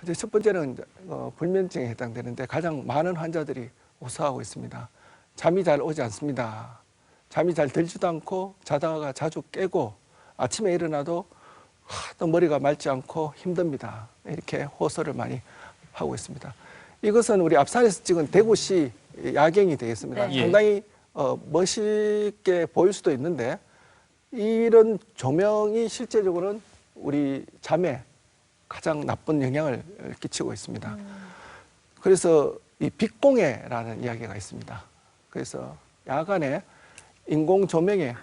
근데 첫 번째는 불면증에 해당되는데 가장 많은 환자들이 호소하고 있습니다. 잠이 잘 오지 않습니다. 잠이 잘 들지도 않고 자다가 자주 깨고 아침에 일어나도 또 머리가 맑지 않고 힘듭니다. 이렇게 호소를 많이 하고 있습니다. 이것은 우리 앞산에서 찍은 대구시 야경이 되겠습니다. 네. 상당히 멋있게 보일 수도 있는데 이런 조명이 실제적으로는 우리 잠에 가장 나쁜 영향을 끼치고 있습니다. 그래서 이 빛공해라는 이야기가 있습니다. 그래서 야간에 인공 조명에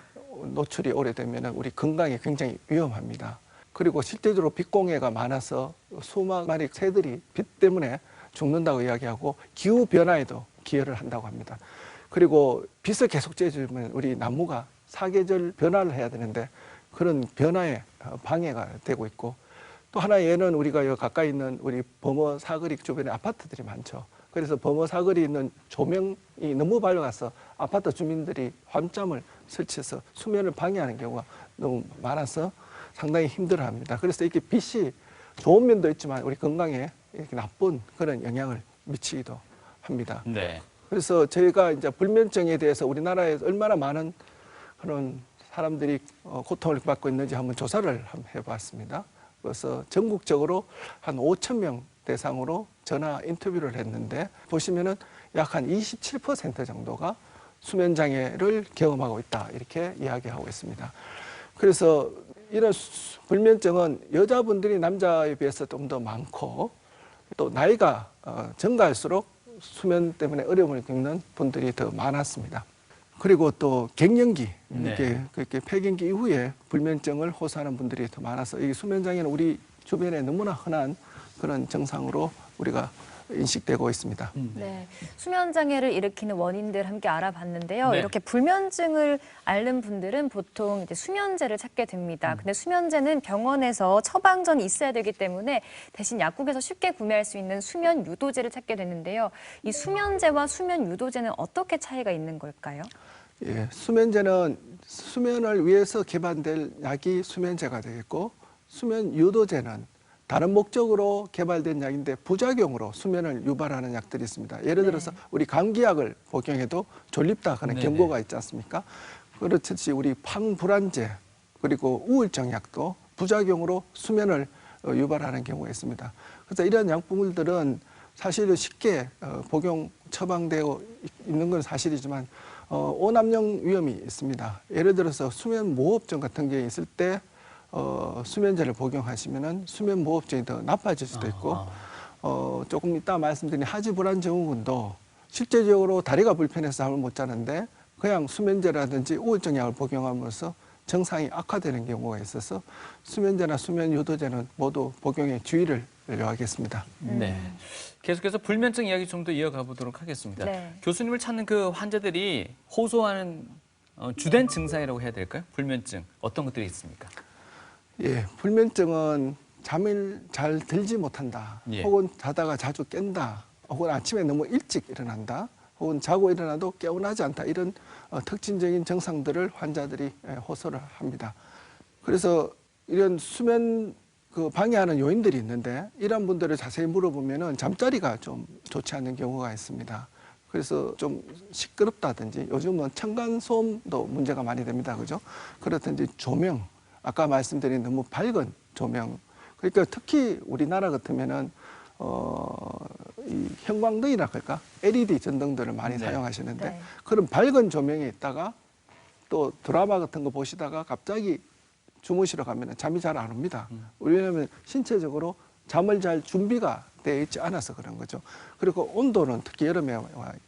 노출이 오래되면 우리 건강에 굉장히 위험합니다. 그리고 실제적으로 빛공해가 많아서 수만 마리 새들이 빛 때문에 죽는다고 이야기하고 기후 변화에도 기여를 한다고 합니다. 그리고 빛을 계속 쬐주면 우리 나무가 사계절 변화를 해야 되는데 그런 변화에 방해가 되고 있고, 또 하나 예는 우리가 여기 가까이 있는 우리 범어 사거리 주변에 아파트들이 많죠. 그래서 범어 사거리 있는 조명이 너무 밝아서 아파트 주민들이 밤잠을 설치해서 수면을 방해하는 경우가 너무 많아서 상당히 힘들어합니다. 그래서 이렇게 빛이 좋은 면도 있지만 우리 건강에 이렇게 나쁜 그런 영향을 미치기도 합니다. 네. 그래서 저희가 이제 불면증에 대해서 우리나라에 얼마나 많은 그런 사람들이 고통을 받고 있는지 한번 조사를 한번 해봤습니다. 그래서 전국적으로 한 5천 명 대상으로 전화 인터뷰를 했는데 보시면은 약 한 27% 정도가 수면 장애를 경험하고 있다 이렇게 이야기하고 있습니다. 그래서 이런 불면증은 여자분들이 남자에 비해서 좀 더 많고 또 나이가 증가할수록 수면 때문에 어려움을 겪는 분들이 더 많았습니다. 그리고 또 갱년기, 이렇게 폐경기 이후에 불면증을 호소하는 분들이 더 많아서 이 수면 장애는 우리 주변에 너무나 흔한 그런 증상으로 우리가 인식되고 있습니다. 네, 수면 장애를 일으키는 원인들 함께 알아봤는데요. 네. 이렇게 불면증을 앓는 분들은 보통 이제 수면제를 찾게 됩니다. 근데 수면제는 병원에서 처방전이 있어야 되기 때문에 대신 약국에서 쉽게 구매할 수 있는 수면 유도제를 찾게 되는데요. 이 수면제와 수면 유도제는 어떻게 차이가 있는 걸까요? 예, 수면제는 수면을 위해서 개발될 약이 수면제가 되겠고, 수면 유도제는 다른 목적으로 개발된 약인데 부작용으로 수면을 유발하는 약들이 있습니다. 예를 들어서 우리 감기약을 복용해도 졸립다 하는 경고가 있지 않습니까? 그렇듯이 우리 항불안제 그리고 우울증 약도 부작용으로 수면을 유발하는 경우가 있습니다. 그래서 이런 약품들은 사실은 쉽게 복용 처방되고 있는 건 사실이지만 오남용 위험이 있습니다. 예를 들어서 수면 무호흡증 같은 게 있을 때 수면제를 복용하시면은 수면 무호흡증이 더 나빠질 수도 있고, 조금 이따 말씀드린 하지불안 증후군도 실제적으로 다리가 불편해서 잠을 못 자는데 그냥 수면제라든지 우울증 약을 복용함으로써 증상이 악화되는 경우가 있어서 수면제나 수면 유도제는 모두 복용에 주의를 요하겠습니다. 네. 계속해서 불면증 이야기 좀 더 이어가 보도록 하겠습니다. 네. 교수님을 찾는 그 환자들이 호소하는 주된 증상이라고 해야 될까요? 불면증 어떤 것들이 있습니까? 예, 불면증은 잠을 잘 들지 못한다, 혹은 자다가 자주 깬다, 혹은 아침에 너무 일찍 일어난다, 혹은 자고 일어나도 개운하지 않다, 이런 특징적인 증상들을 환자들이 호소를 합니다. 그래서 이런 수면 방해하는 요인들이 있는데 이런 분들을 자세히 물어보면은 잠자리가 좀 좋지 않은 경우가 있습니다. 그래서 좀 시끄럽다든지 요즘은 층간소음도 문제가 많이 됩니다. 그죠? 그렇든지 조명, 아까 말씀드린 너무 밝은 조명. 그러니까 특히 우리나라 같으면은 이 형광등이라 할까? LED 전등들을 많이 사용하시는데 그런 밝은 조명에 있다가 또 드라마 같은 거 보시다가 갑자기 주무시러 가면 잠이 잘 안 옵니다. 왜냐하면 신체적으로 잠을 잘 준비가 되어 있지 않아서 그런 거죠. 그리고 온도는 특히 여름에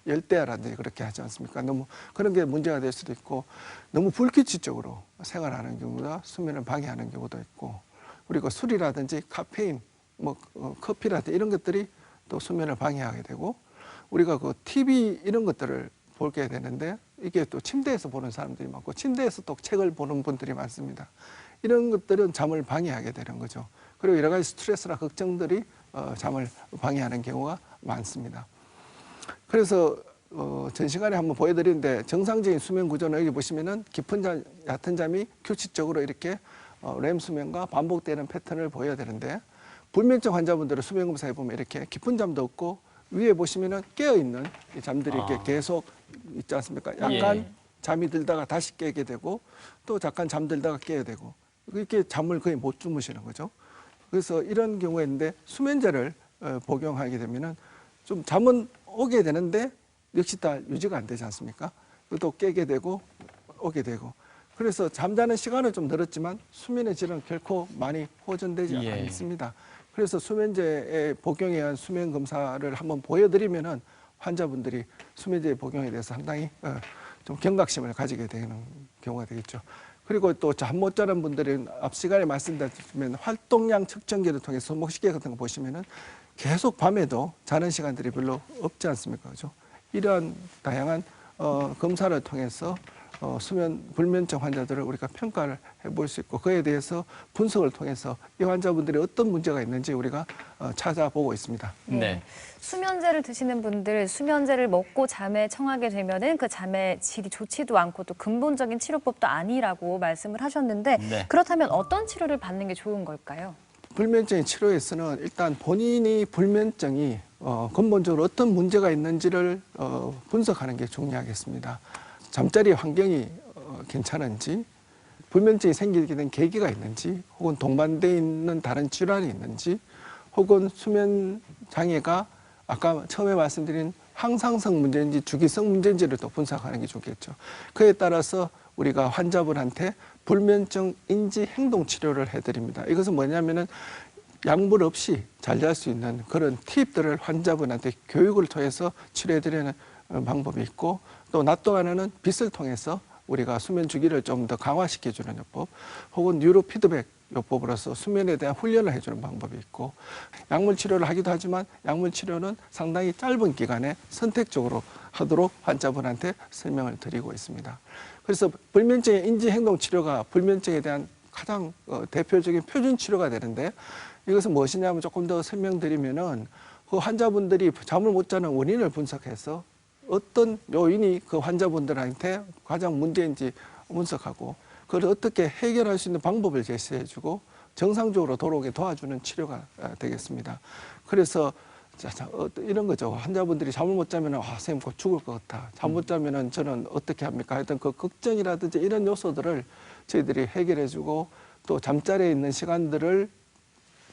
열대야라든지 그렇게 하지 않습니까? 너무 그런 게 문제가 될 수도 있고, 너무 불규칙적으로 생활하는 경우가 수면을 방해하는 경우도 있고, 그리고 술이라든지 카페인, 커피라든지 이런 것들이 또 수면을 방해하게 되고, 우리가 그 TV 이런 것들을 보게 되는데 이게 또 침대에서 보는 사람들이 많고 침대에서 또 책을 보는 분들이 많습니다. 이런 것들은 잠을 방해하게 되는 거죠. 그리고 여러 가지 스트레스나 걱정들이 잠을 방해하는 경우가 많습니다. 그래서 전 시간에 한번 보여드리는데 정상적인 수면 구조는 여기 보시면은 깊은 잠, 얕은 잠이 규칙적으로 이렇게 렘 수면과 반복되는 패턴을 보여야 되는데 불면증 환자분들은 수면 검사해 보면 이렇게 깊은 잠도 없고 위에 보시면은 깨어 있는 잠들이 이렇게 계속 있지 않습니까? 약간 예. 잠이 들다가 다시 깨게 되고 또 잠깐 잠들다가 깨게 되고 이렇게 잠을 거의 못 주무시는 거죠. 그래서 이런 경우인데 수면제를 복용하게 되면은 좀 잠은 오게 되는데 역시 다 유지가 안 되지 않습니까? 또 깨게 되고 오게 되고 그래서 잠자는 시간은 좀 늘었지만 수면의 질은 결코 많이 호전되지 예. 않습니다. 그래서 수면제의 복용에 의한 수면 검사를 한번 보여드리면은 환자분들이 수면제 복용에 대해서 상당히 좀 경각심을 가지게 되는 경우가 되겠죠. 그리고 또 잠 못 자는 분들은 앞 시간에 말씀드렸지만 활동량 측정기를 통해서 손목시계 같은 거 보시면은 계속 밤에도 자는 시간들이 별로 없지 않습니까? 그죠? 이러한 다양한 검사를 통해서 수면 불면증 환자들을 우리가 평가를 해볼 수 있고 그에 대해서 분석을 통해서 이 환자분들이 어떤 문제가 있는지 우리가 찾아보고 있습니다. 네. 수면제를 드시는 분들 수면제를 먹고 잠에 청하게 되면은 그 잠의 질이 좋지도 않고 또 근본적인 치료법도 아니라고 말씀을 하셨는데 네. 그렇다면 어떤 치료를 받는 게 좋은 걸까요? 불면증의 치료에서는 일단 본인이 불면증이 근본적으로 어떤 문제가 있는지를 분석하는 게 중요하겠습니다. 잠자리 환경이 괜찮은지, 불면증이 생기게 된 계기가 있는지, 혹은 동반되어 있는 다른 질환이 있는지, 혹은 수면 장애가 아까 처음에 말씀드린 항상성 문제인지 주기성 문제인지를 또 분석하는 게 좋겠죠. 그에 따라서 우리가 환자분한테 불면증 인지 행동 치료를 해드립니다. 이것은 뭐냐면은 약물 없이 잘 잘 수 있는 그런 팁들을 환자분한테 교육을 통해서 치료해드리는 방법이 있고 또 낮 동안에는 빛을 통해서 우리가 수면 주기를 좀 더 강화시켜주는 요법 혹은 뉴로 피드백 요법으로서 수면에 대한 훈련을 해주는 방법이 있고 약물 치료를 하기도 하지만 약물 치료는 상당히 짧은 기간에 선택적으로 하도록 환자분한테 설명을 드리고 있습니다. 그래서 불면증의 인지행동 치료가 불면증에 대한 가장 대표적인 표준 치료가 되는데 이것은 무엇이냐면 조금 더 설명드리면은 그 환자분들이 잠을 못 자는 원인을 분석해서 어떤 요인이 그 환자분들한테 가장 문제인지 분석하고 그걸 어떻게 해결할 수 있는 방법을 제시해주고 정상적으로 돌아오게 도와주는 치료가 되겠습니다. 그래서 이런 거죠. 환자분들이 잠을 못 자면 선생님 곧 죽을 것 같다. 잠 못 자면 저는 어떻게 합니까? 하여튼 그 걱정이라든지 이런 요소들을 저희들이 해결해주고 또 잠자리에 있는 시간들을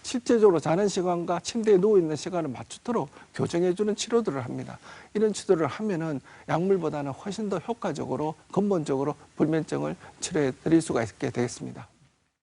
실제적으로 자는 시간과 침대에 누워있는 시간을 맞추도록 교정해주는 치료들을 합니다. 이런 치료를 하면은 약물보다는 훨씬 더 효과적으로 근본적으로 불면증을 치료해 드릴 수가 있게 되겠습니다.